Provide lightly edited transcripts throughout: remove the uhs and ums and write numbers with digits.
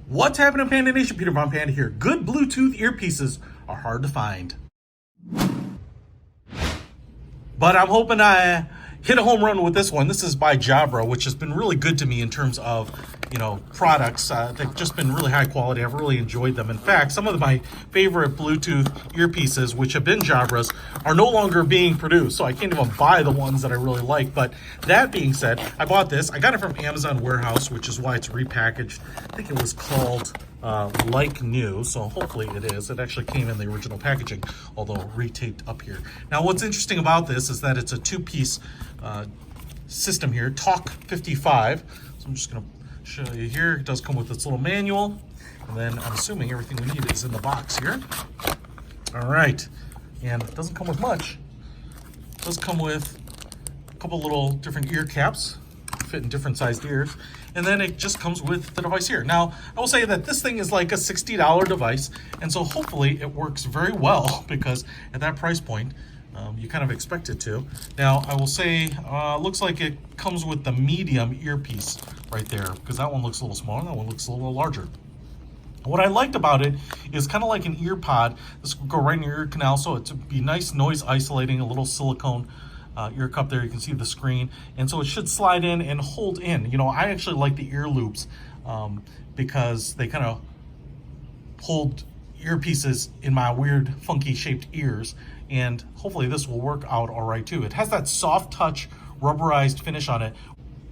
What's happening, Panda Nation? Peter Von Panda here. Good Bluetooth earpieces are hard to find, but I'm hoping I hit a home run with this one. This is by Jabra, which has been really good to me in terms of, products. They've just been really high quality. I've really enjoyed them. In fact, some of my favorite Bluetooth earpieces, which have been Jabras, are no longer being produced, so I can't even buy the ones that I really like. But that being said, I bought this. I got it from Amazon Warehouse, which is why it's repackaged. I think it was called like new, so hopefully it is. It actually came in the original packaging, although retaped up here. Now, what's interesting about this is that it's a two-piece system here, Talk 55. So I'm just going to show you here. It does come with its little manual, and then I'm assuming everything we need is in the box here. All right, and it doesn't come with much. It does come with a couple little different ear caps, fit in different sized ears, and then it just comes with the device here. Now, I will say that this thing is like a $60 device, and so hopefully it works very well, because at that price point, you kind of expect it to. Now, I will say, looks like it comes with the medium earpiece right there, because that one looks a little smaller, that one looks a little larger. What I liked about it is kind of like an ear pod. This will go right in your ear canal, so it would be nice noise isolating, a little silicone ear cup there. You can see the screen, and so it should slide in and hold in. I actually like the ear loops because they kind of hold earpieces in my weird funky shaped ears, and hopefully this will work out all right too. It has that soft touch rubberized finish on it,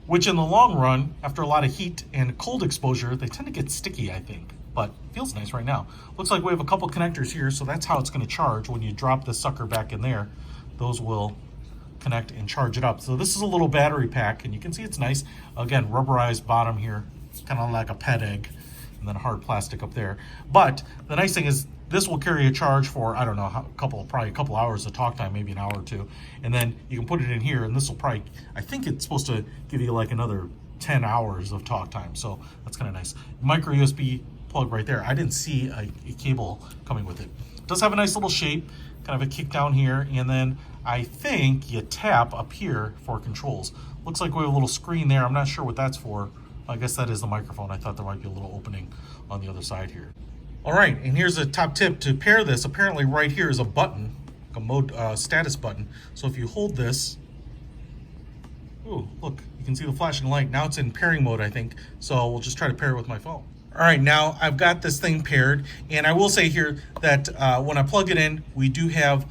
which in the long run, after a lot of heat and cold exposure, they tend to get sticky, I think, but feels nice right now. Looks like we have a couple connectors here, so that's how it's going to charge. When you drop this sucker back in there, those will connect and charge it up. So this is a little battery pack, and you can see it's nice. Again, rubberized bottom here. It's kind of like a pet egg, and then hard plastic up there. But the nice thing is this will carry a charge for, I don't know, probably a couple hours of talk time, maybe an hour or two. And then you can put it in here, and this will probably, I think it's supposed to give you like another 10 hours of talk time. So that's kind of nice. Micro USB plug right there. I didn't see a cable coming with it. It does have a nice little shape, kind of a kick down here, and then I think you tap up here for controls. Looks like we have a little screen there. I'm not sure what that's for. I guess that is the microphone. I thought there might be a little opening on the other side here. All right, and here's a top tip to pair this. Apparently right here is a button, a mode status button. So if you hold this, ooh, look, you can see the flashing light. Now it's in pairing mode, I think. So we'll just try to pair it with my phone. All right, now I've got this thing paired, and I will say here that when I plug it in, we do have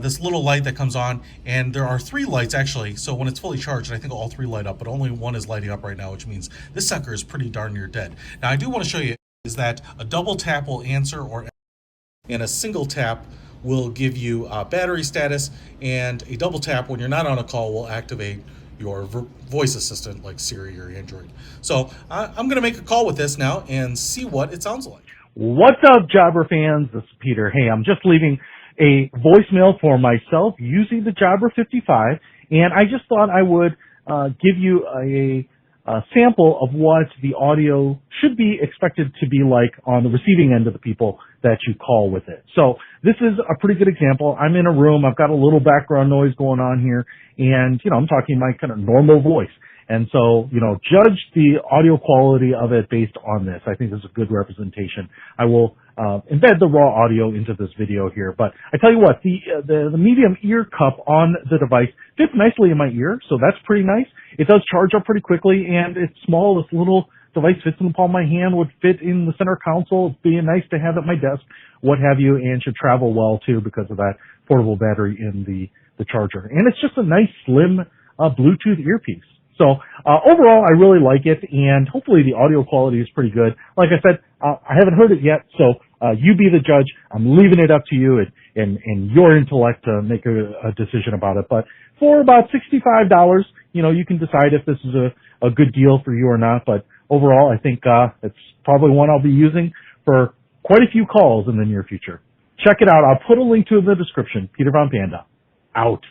this little light that comes on, and there are 3 lights actually. So when it's fully charged, I think all 3 light up, but only one is lighting up right now, which means this sucker is pretty darn near dead. Now I do want to show you is that a double tap will answer, and a single tap will give you battery status, and a double tap when you're not on a call will activate your voice assistant like Siri or Android. So I'm going to make a call with this now and see what it sounds like. What's up, Jabra fans? This is Peter. Hey, I'm just leaving a voicemail for myself using the Jabra 55, and I just thought I would give you a sample of what the audio should be expected to be like on the receiving end of the people that you call with it. So this is a pretty good example. I'm in a room. I've got a little background noise going on here, and, I'm talking my kind of normal voice. And so, judge the audio quality of it based on this. I think this is a good representation. I will embed the raw audio into this video here. But I tell you what, the medium ear cup on the device fits nicely in my ear, so that's pretty nice. It does charge up pretty quickly, and it's small. This little device fits in the palm of my hand, would fit in the center console. It's being nice to have at my desk, what have you, and should travel well too because of that portable battery in the charger. And it's just a nice, slim Bluetooth earpiece. So overall, I really like it, and hopefully the audio quality is pretty good. Like I said, I haven't heard it yet, so you be the judge. I'm leaving it up to you and your intellect to make a decision about it. But for about $65, you can decide if this is a good deal for you or not. But overall, I think it's probably one I'll be using for quite a few calls in the near future. Check it out. I'll put a link to it in the description. Peter Von Panda, out.